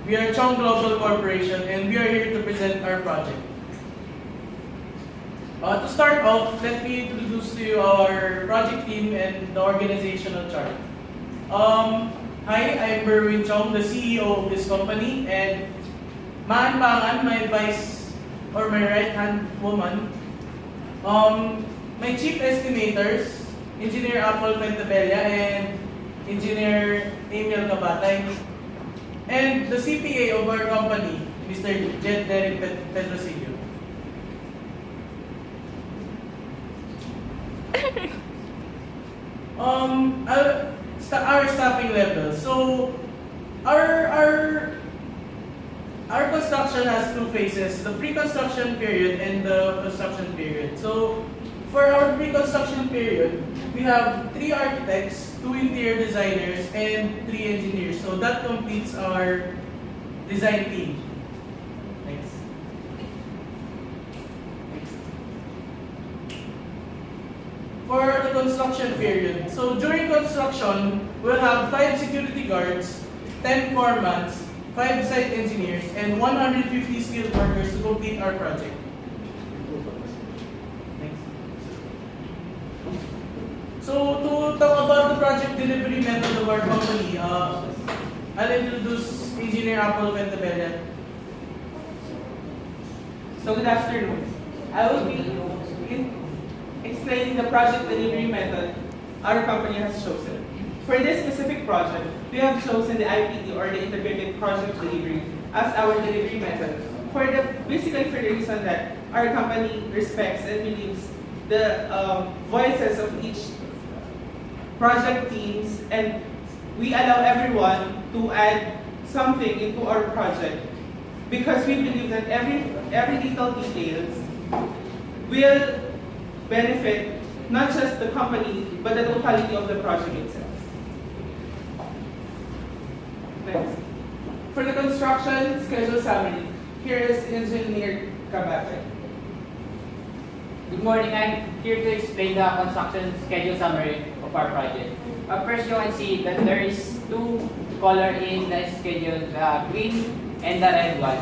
We are Chong Global Corporation and we are here to present our project. To start off, let me introduce to you our project team and the organizational chart. Hi, I'm Berwin Chong, the CEO of this company, and Maan Bangan, my vice or my right-hand woman. My chief estimators, Engineer Apple Pentabella and Engineer Emil Cabatay. And the CPA of our company, Mr. Jed Derek Pedrosillo. Our staffing level. So our construction has two phases: the pre-construction period and the construction period. So for our pre-construction period, we have 3 architects, 2 interior designers, and 3 engineers. So that completes our design team. Next. For the construction period, so during construction, we'll have 5 security guards, 10 foremans, 5 site engineers, and 150 skilled workers to complete our project. So to talk about the project delivery method of our company, I'll introduce Engineer Apple Pentabella. So good afternoon. I will be explaining the project delivery method our company has chosen. For this specific project, we have chosen the IPD or the Integrated Project Delivery as our delivery method. Basically for the reason that our company respects and believes the voices of each project teams, and we allow everyone to add something into our project because we believe that every little details will benefit not just the company but the totality of the project itself. Next. For the construction schedule summary, here is Engineer Cabate. Good morning. I'm here to explain the construction schedule summary of our project. First, you can see that there is 2 colors in the schedule, the green and the red one,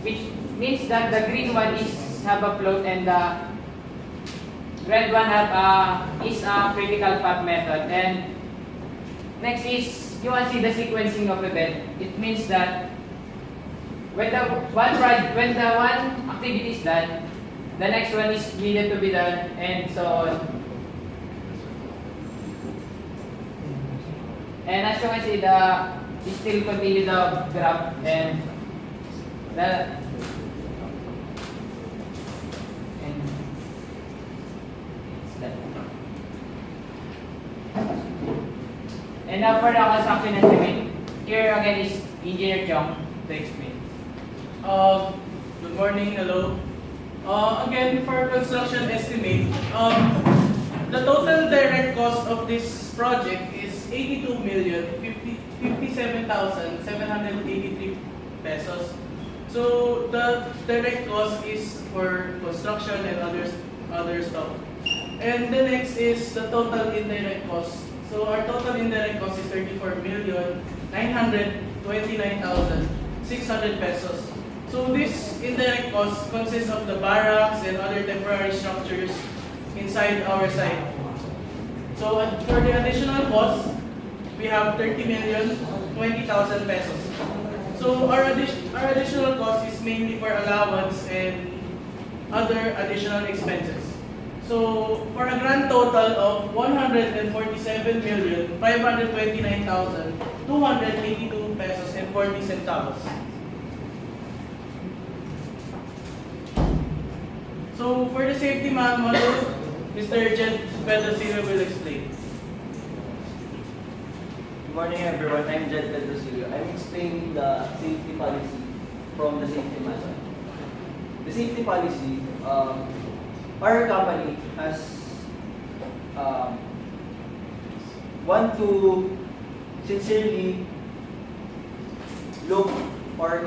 which means that the green one have a float and the red one is a critical path method. And next is you can see the sequencing of the bed. It means that when the one activity is done, the next one is needed to be done, and so on. And as you can see, we still continue the graph and it's done. And now for the construction estimate, here again is Engineer Chong to explain. Good morning, hello. Again, for construction estimate, the total direct cost of this project is 82,057,783 pesos. So the direct cost is for construction and other stuff. And the next is the total indirect cost. So our total indirect cost is 34,929,600 pesos. So this indirect cost consists of the barracks and other temporary structures inside our site. So for the additional cost, we have 30,020,000 pesos. So our additional cost is mainly for allowance and other additional expenses. So for a grand total of 147,529,282 pesos and 40 centavos. So for the safety manual, Mr. Jed Pedrosillo will explain. Good morning everyone, I'm Jed Pedrosillo. I'm explaining the safety policy from the safety manual. The safety policy, our company has want to sincerely look or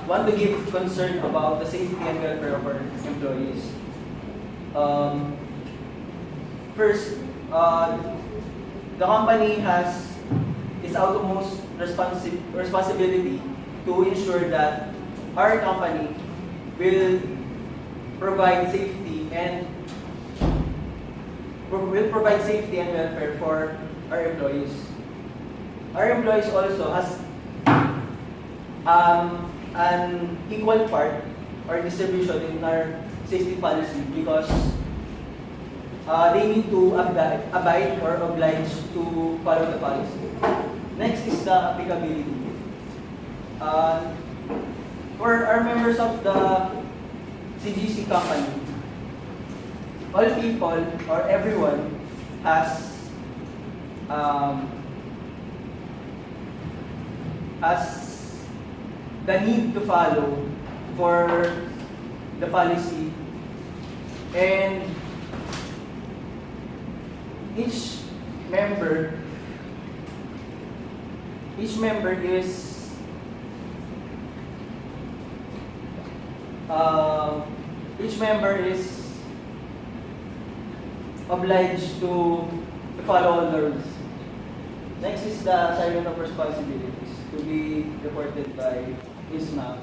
want to give concern about the safety and welfare of our employees. First, the company has its utmost responsibility to ensure that our company will provide safety and welfare for our employees. Our employees also has an equal part or distribution in our safety policy because they need to abide or oblige to follow the policy. Next is the applicability. For our members of the CGC company, all people or everyone has the need to follow for the policy, and each member is obliged to follow all the rules. Next is the assignment of responsibilities to be reported by ISMA.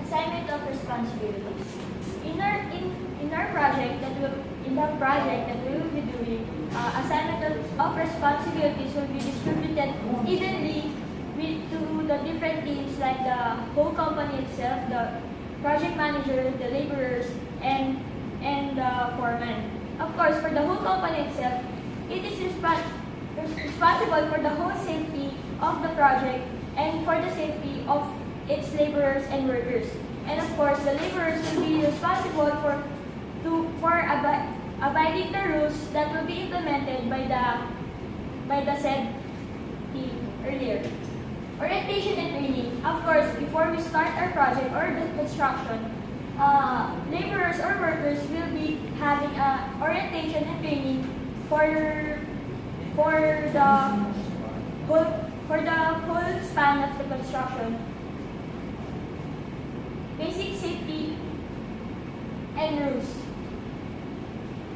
Assignment of responsibilities. In the project that we will be doing, assignment of responsibilities will be distributed evenly to the different teams, like the whole company itself, the project manager, the laborers, and the foreman. Of course, for the whole company itself, it is responsible for the whole safety of the project and for the safety of its laborers and workers. And of course, the laborers will be responsible for abiding the rules that will be implemented by the said team earlier. Orientation and training. Of course, before we start our project or the construction, laborers or workers will be having orientation and training for the whole span of the construction. Basic safety and rules.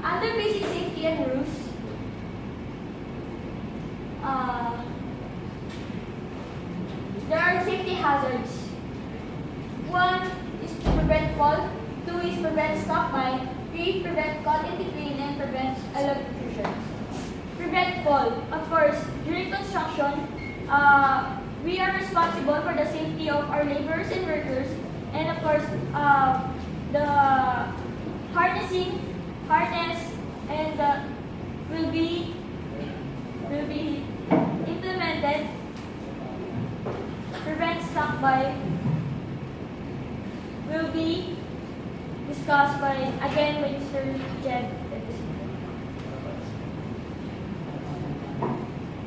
Under basic safety and rules, there are safety hazards. 1 is to prevent fall, 2 is prevent stop by, 3 prevent caught in between, and prevent electrocution. Prevent fall. Of course, during construction, we are responsible for the safety of our laborers and workers, and of course, the harness and will be implemented. Prevent stop by will be discussed by Mr. Jed.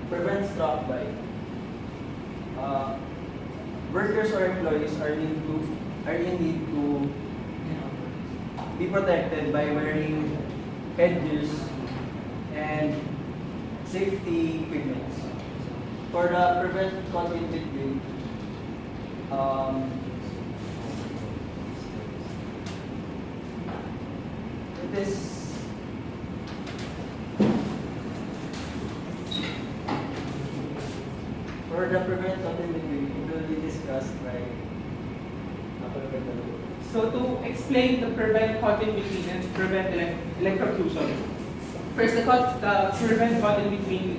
Prevent stop by. Workers or employees are in need to be protected by wearing headgears and safety equipment. For the prevent caught in between, it is for the prevent caught in between, it will be discussed by So to explain the prevent caught in between and prevent electrocution. First, the prevent caught in between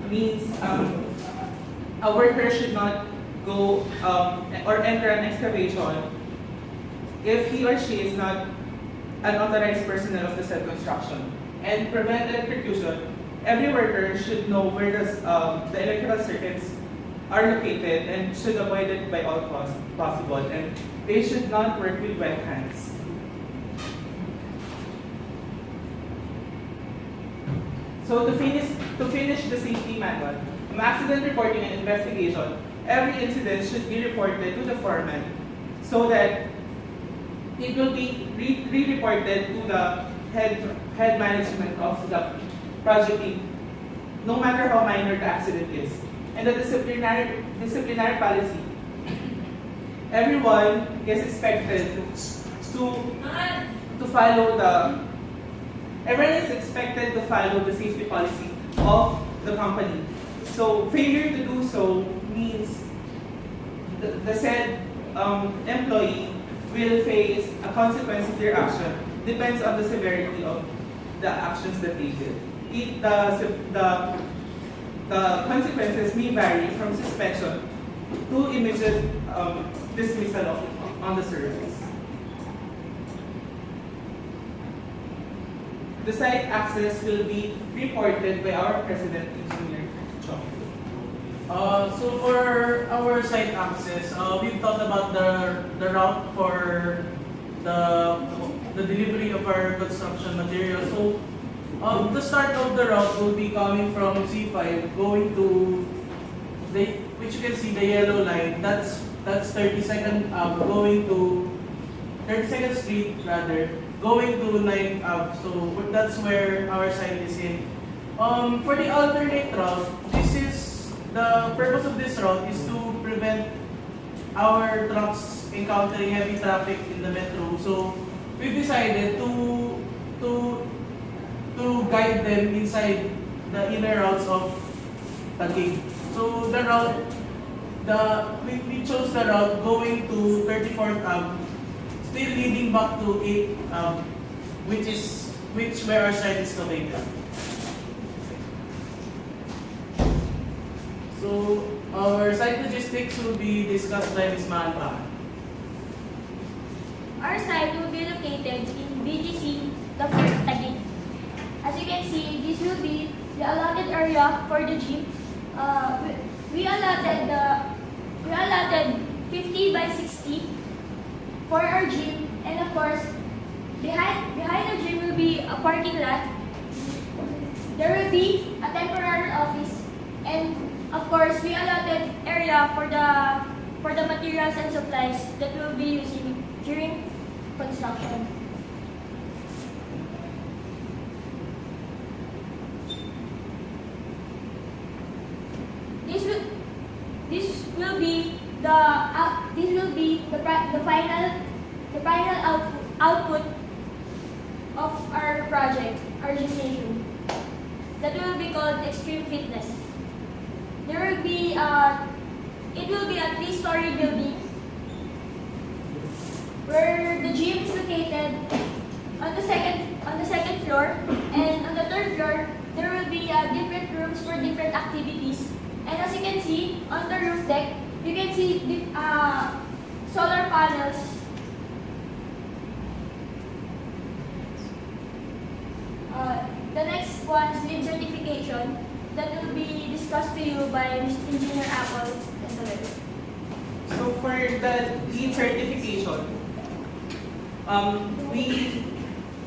means a worker should not go or enter an excavation if he or she is not an authorized personnel of the said construction. And prevent electrocution, every worker should know where the electrical circuits are located and should avoid it by all costs possible. And they should not work with wet hands. So to finish the safety manual, accident reporting and investigation, every incident should be reported to the foreman so that it will be re-reported to the head management of the project team, no matter how minor the accident is. And the disciplinary policy, everyone is expected to follow the safety policy of the company. So failure to do so means the said employee will face a consequence of their action depends on the severity of the actions that they did. The consequences may vary from suspension to immediate dismissal on the service. The site access will be reported by our President Engineer Chong. So for our site access, we've talked about the route for the delivery of our construction material. So the start of the route will be coming from C5 going to which you can see the yellow line. That's 32nd going to 32nd Street rather, going to 9th Ave. So that's where our site is in. For the alternate route, the purpose of this route is to prevent our trucks encountering heavy traffic in the metro. So we've decided to guide them inside the inner routes of Taguig. So the route, we chose the route going to 34th Ave, still leading back to 8th Ave, which where our site is located. So our site logistics will be discussed by Ms. Maanta. Our site will be located in BGC, the first Taguig. As you can see, this will be the allotted area for the gym. We allotted 50 by 60 for our gym, and of course, behind the gym will be a parking lot. There will be a temporary office, and of course, we allotted area for the materials and supplies that we'll be using during construction. This will be the final output of our project, our gymnasium. That will be called Extreme Fitness. There will be it will be a 3-story building where the gym is located on the second floor, and on the third floor there will be different rooms for different activities. And as you can see on the roof deck, you can see the solar panels. The next one is LEED certification that will be discussed to you by Mr. Engineer Apple and the rest. So for the LEED certification, we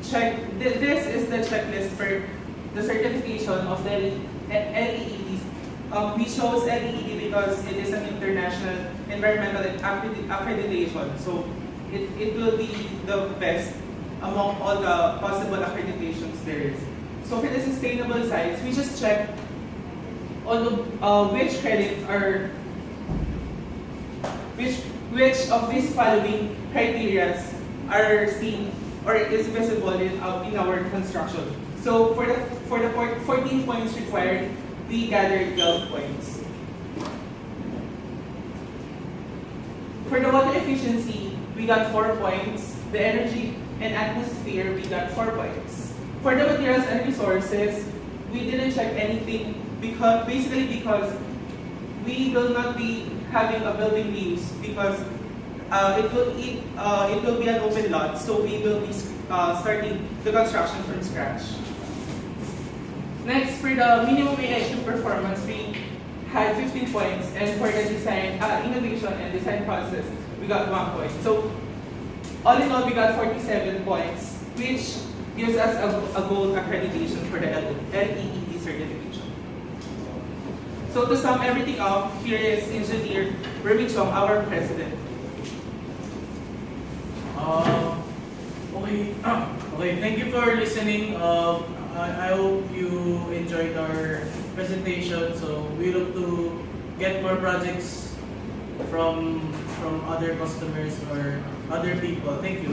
check. This is the checklist for the certification of the LEEDs. We chose LEED because it is an international environmental accreditation. So it will be the best among all the possible accreditations there is. So for the sustainable sites, we just check which credits are which of these following criteria are seen or is visible in our construction. So for the 14 points required, we gathered 12 points. For the water efficiency, we got 4 points. The energy and atmosphere, we got 4 points. For the materials and resources, we didn't check anything because we will not be having a building use because it will be an open lot, so we will be starting the construction from scratch. Next, for the minimum EHU performance, we had 15 points, and for the design, innovation and design process, we got 1 point. So, all in all, we got 47 points, which gives us a gold accreditation for the LEED certification. So, to sum everything up, here is Engineer Remy Chong, our president. Okay, thank you for listening. I hope you enjoyed our presentation. So we look to get more projects from other customers or other people. Thank you.